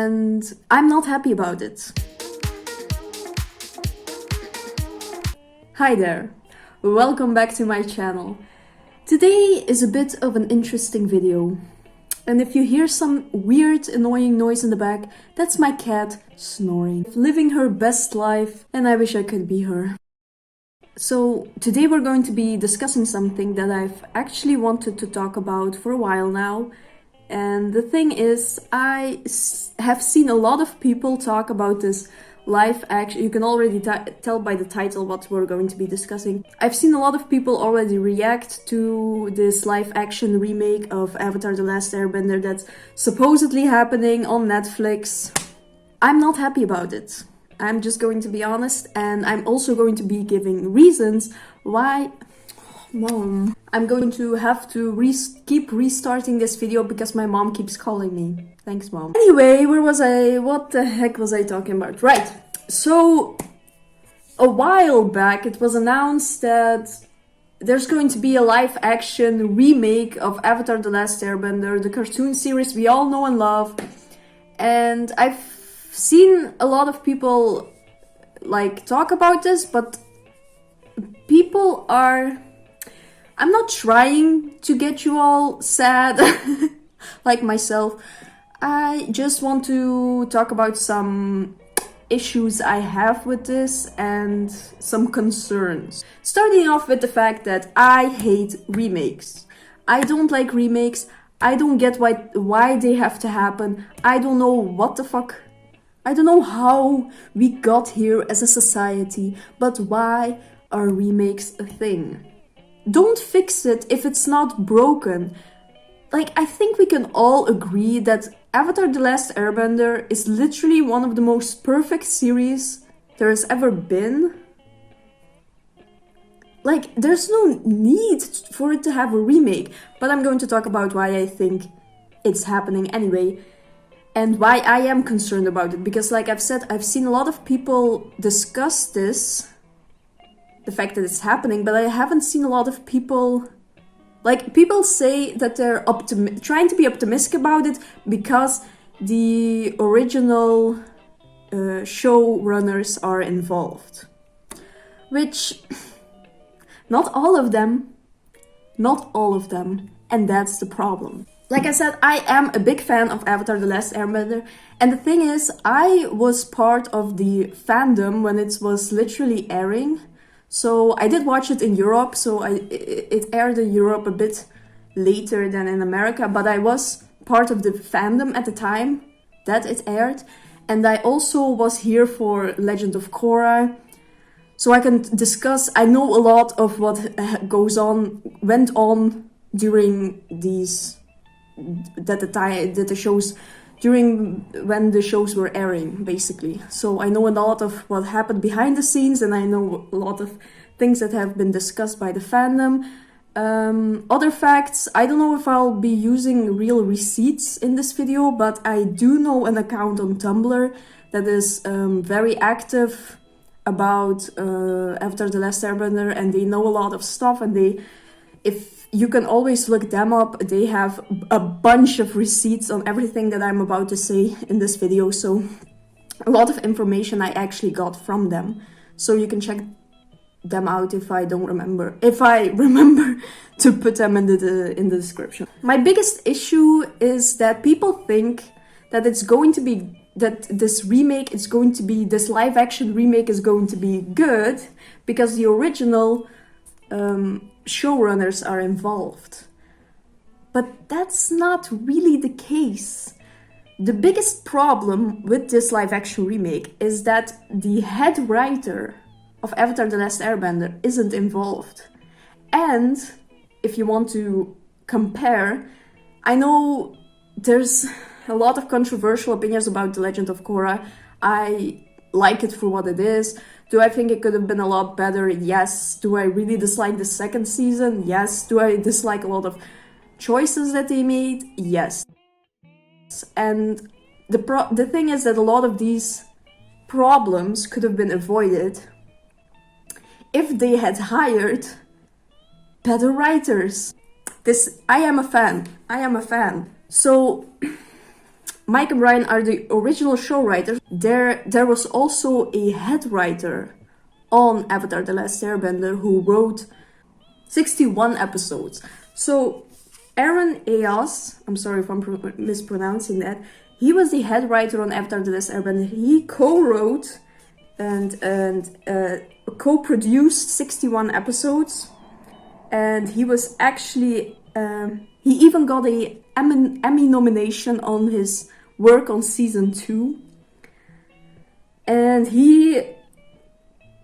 and I'm not happy about it. Hi there, welcome back to my channel. Today is a bit of an interesting video. And if you hear some weird, annoying noise in the back, that's my cat snoring, living her best life, and I wish I could be her. So today we're going to be discussing something that I've actually wanted to talk about for a while now. And the thing is, I have seen a lot of people talk about this live action. You can already tell by the title what we're going to be discussing. I've seen a lot of people already react to this live action remake of Avatar: The Last Airbender that's supposedly happening on Netflix. I'm not happy about it. I'm just going to be honest, and I'm also going to be giving reasons why... Mom. I'm going to have to keep restarting this video because my mom keeps calling me. Thanks, Mom. Anyway, where was I? What the heck was I talking about? Right. So, a while back, it was announced that there's going to be a live-action remake of Avatar: The Last Airbender, the cartoon series we all know and love. And I've seen a lot of people, talk about this, but people are... I'm not trying to get you all sad, like myself. I just want to talk about some issues I have with this and some concerns. Starting off with the fact that I hate remakes. I don't like remakes. I don't get why they have to happen. I don't know what the fuck. I don't know how we got here as a society, but why are remakes a thing? Don't fix it if it's not broken. I think we can all agree that Avatar: The Last Airbender is literally one of the most perfect series there has ever been. There's no need for it to have a remake, but I'm going to talk about why I think it's happening anyway, and why I am concerned about it, because like I've said, I've seen a lot of people discuss this, the fact that it's happening, but I haven't seen a lot of people... people say that they're trying to be optimistic about it because the original showrunners are involved. Which... Not all of them, and that's the problem. Like I said, I am a big fan of Avatar: The Last Airbender, and the thing is, I was part of the fandom when it was literally airing. So I did watch it in Europe, so it aired in Europe a bit later than in America, but I was part of the fandom at the time that it aired, and I also was here for Legend of Korra, so I can discuss. I know a lot of what went on during the shows, during when the shows were airing, basically. So I know a lot of what happened behind the scenes, and I know a lot of things that have been discussed by the fandom. Other facts, I don't know if I'll be using real receipts in this video, but I do know an account on Tumblr that is very active about Avatar: The Last Airbender, and they know a lot of stuff, and if you can always look them up, they have a bunch of receipts on everything that I'm about to say in this video, so a lot of information I actually got from them, so you can check them out if I remember to put them in the description. My biggest issue is that people think that this live action remake is going to be good because the original showrunners are involved. But that's not really the case. The biggest problem with this live action remake is that the head writer of Avatar: The Last Airbender isn't involved. And if you want to compare, I know there's a lot of controversial opinions about The Legend of Korra. I like it for what it is. Do I think it could have been a lot better? Yes. Do I really dislike the second season? Yes. Do I dislike a lot of choices that they made? Yes. And the thing is that a lot of these problems could have been avoided if they had hired better writers. I am a fan. So Mike and Brian are the original show writers. There was also a head writer on Avatar The Last Airbender who wrote 61 episodes. So Aaron Ayaz, I'm sorry if I'm mispronouncing that, he was the head writer on Avatar The Last Airbender. He co-wrote and co-produced 61 episodes. And he was actually, he even got a Emmy nomination on his work on season 2. And he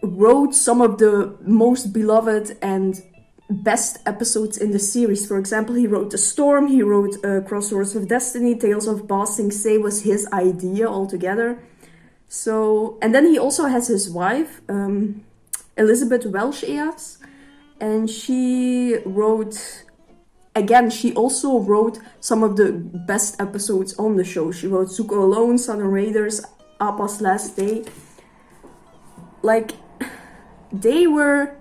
wrote some of the most beloved and best episodes in the series. For example, he wrote The Storm, he wrote Crossroads of Destiny, Tales of Ba Sing Se was his idea altogether. So, and then he also has his wife, Elizabeth Welsh Ayaz, and she wrote, again, she also wrote some of the best episodes on the show. She wrote Zuko Alone, Southern Raiders, Appa's Last Day. Like, they were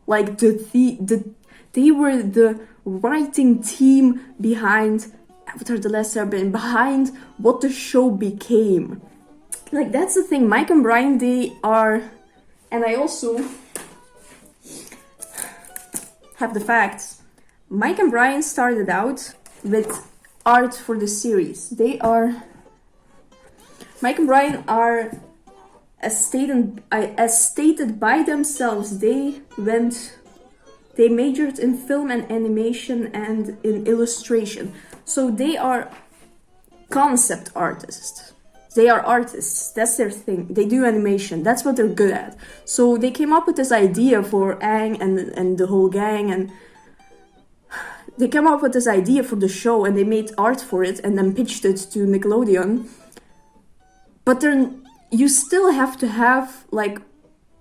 like they were the writing team behind Avatar The Last Airbender, behind what the show became. Like, that's the thing, Mike and Brian, they are, and I also have the facts. Mike and Brian started out with art for the series. Mike and Brian are, as stated by themselves, they majored in film and animation and in illustration. So they are concept artists. They are artists, that's their thing. They do animation, that's what they're good at. So they came up with this idea for Aang and the whole gang, and they came up with this idea for the show, and they made art for it and then pitched it to Nickelodeon. But then you still have to have like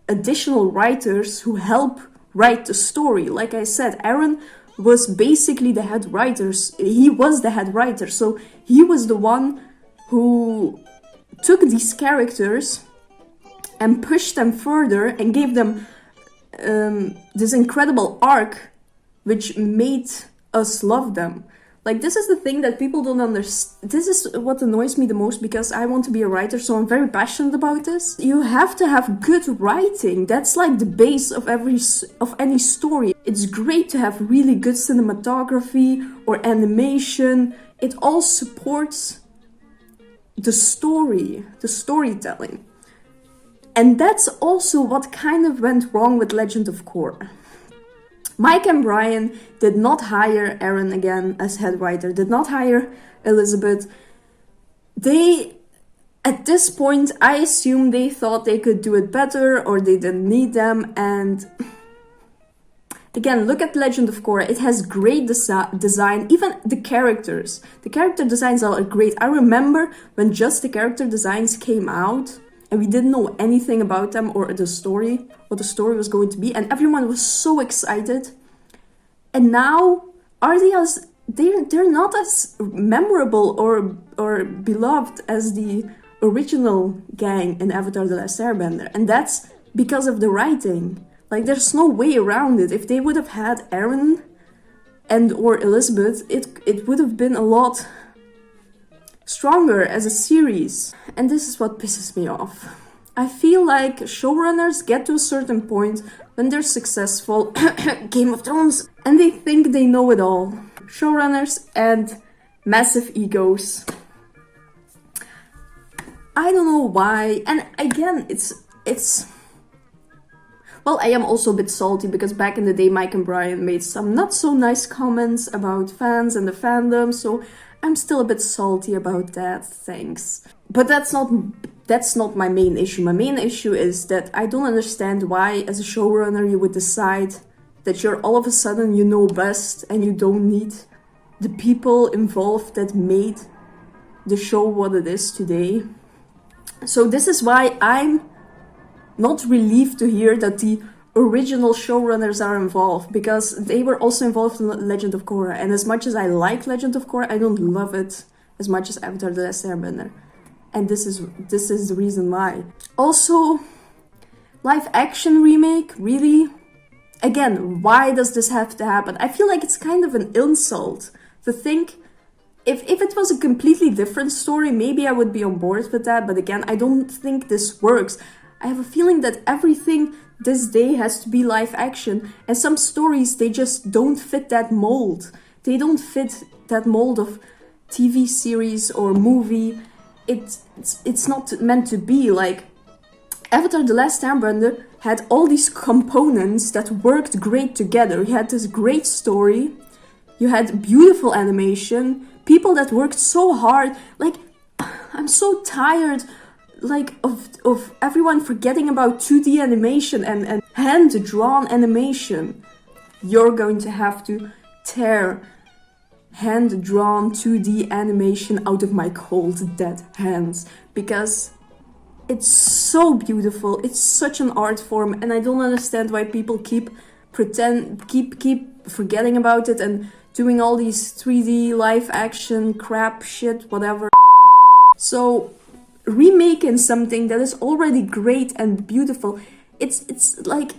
additional writers who help write the story. Like I said, Aaron was basically the head writer. He was the head writer, so he was the one who took these characters and pushed them further and gave them this incredible arc which made us love them. Like, this is the thing that people don't understand. This is what annoys me the most, because I want to be a writer, so I'm very passionate about this. You have to have good writing. That's like the base of any story. It's great to have really good cinematography or animation. It all supports the story, the storytelling. And that's also what kind of went wrong with Legend of Korra. Mike and Brian did not hire Aaron again as head writer, did not hire Elizabeth. They, at this point, I assume they thought they could do it better, or they didn't need them. And again, look at Legend of Korra. It has great design, even the characters. The character designs are great. I remember when just the character designs came out, and we didn't know anything about them or the story, what the story was going to be, and everyone was so excited. And now, they're not as memorable or beloved as the original gang in Avatar The Last Airbender, and that's because of the writing. Like, there's no way around it. If they would have had Aaron and or Elizabeth, it would have been a lot stronger as a series. And this is what pisses me off. I feel like showrunners get to a certain point when they're successful, Game of Thrones, and they think they know it all. Showrunners and massive egos. I don't know why. And again, it's well, I am also a bit salty because back in the day, Mike and Brian made some not so nice comments about fans and the fandom, so I'm still a bit salty about that, thanks. But that's not my main issue. My main issue is that I don't understand why, as a showrunner, you would decide that you're all of a sudden you know best and you don't need the people involved that made the show what it is today. So this is why I'm not relieved to hear that the original showrunners are involved, because they were also involved in Legend of Korra. And as much as I like Legend of Korra, I don't love it as much as Avatar The Last Airbender. And this is the reason why. Also, live action remake, really? Again, why does this have to happen? I feel like it's kind of an insult to think If it was a completely different story, maybe I would be on board with that. But again, I don't think this works. I have a feeling that everything this day has to be live action. And some stories, they just don't fit that mold. They don't fit that mold of TV series or movie. It's not meant to be. Like, Avatar The Last Airbender had all these components that worked great together. You had this great story, you had beautiful animation, people that worked so hard. Like, I'm so tired, like, of everyone forgetting about 2D animation and hand-drawn animation. You're going to have to tear hand-drawn 2D animation out of my cold, dead hands, because it's so beautiful. It's such an art form, and I don't understand why people keep forgetting about it and doing all these 3D live action crap shit, whatever. So remaking something that is already great and beautiful, it's like,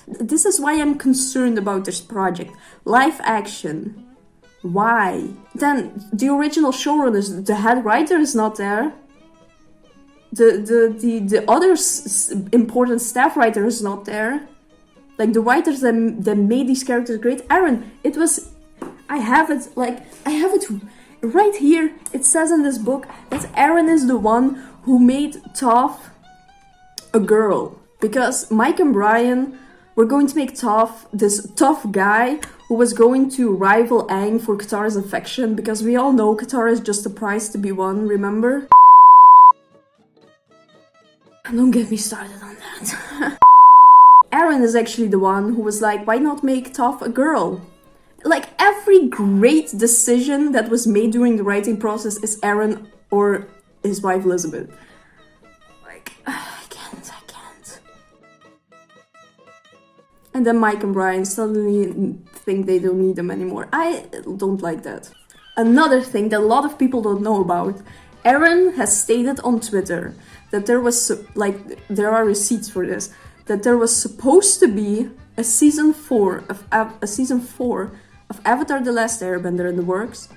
this is why I'm concerned about this project. Live action. Why? Then the original showrunners, the head writer is not there. The other important staff writer is not there. Like, the writers that made these characters great. Aaron, it was... I have it right here. It says in this book that Aaron is the one who made Toph a girl. Because Mike and Brian were going to make Toph this tough guy who was going to rival Aang for Katara's affection. Because we all know Katara is just a prize to be won, remember? Don't get me started on that. Aaron is actually the one who was like, why not make Toph a girl? Like, every great decision that was made during the writing process is Aaron or his wife Elizabeth. Like, I can't. And then Mike and Brian suddenly think they don't need them anymore. I don't like that. Another thing that a lot of people don't know about, Aaron has stated on Twitter that there was, like, there are receipts for this, that there was supposed to be a season 4 of Avatar The Last Airbender in the works,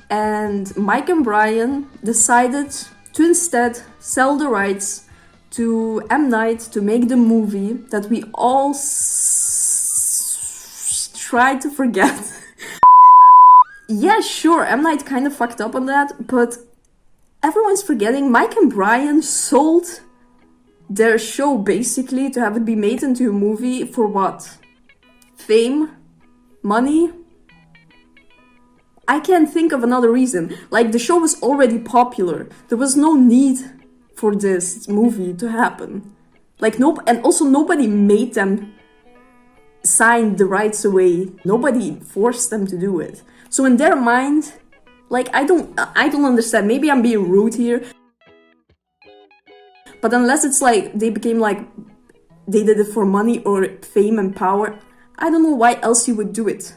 and Mike and Brian decided to instead sell the rights to M. Night to make the movie that we all try to forget. Yeah, sure, M. Night kind of fucked up on that, but everyone's forgetting Mike and Brian sold their show basically to have it be made into a movie for what? Fame? Money? I can't think of another reason. Like, the show was already popular. There was no need for this movie to happen. Like, and also nobody made them sign the rights away. Nobody forced them to do it. So in their mind, like, I don't understand. Maybe I'm being rude here. But unless it's like they became like, they did it for money or fame and power, I don't know why else you would do it.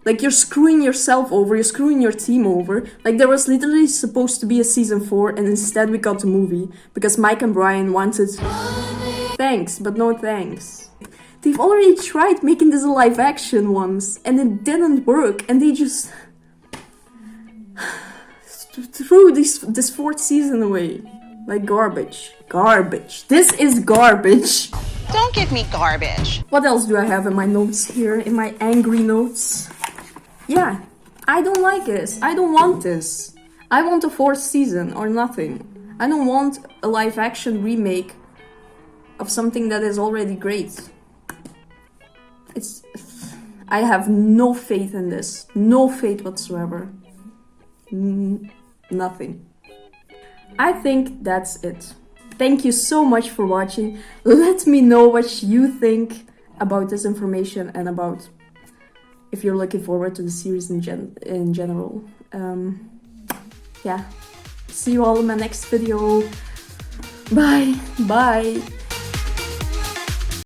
Like, you're screwing yourself over, you're screwing your team over. Like, there was literally supposed to be a season 4 and instead we got the movie because Mike and Brian wanted thanks, but no thanks. They've already tried making this a live action once and it didn't work, and they just threw this 4th season away. Like, garbage. Garbage. This is garbage. Don't give me garbage. What else do I have in my notes here? In my angry notes? Yeah, I don't like this. I don't want this. I want a 4th season or nothing. I don't want a live action remake of something that is already great. I have no faith in this. No faith whatsoever. Nothing. I think that's it. Thank you so much for watching. Let me know what you think about this information and about if you're looking forward to the series in general. Yeah. See you all in my next video. Bye. Bye.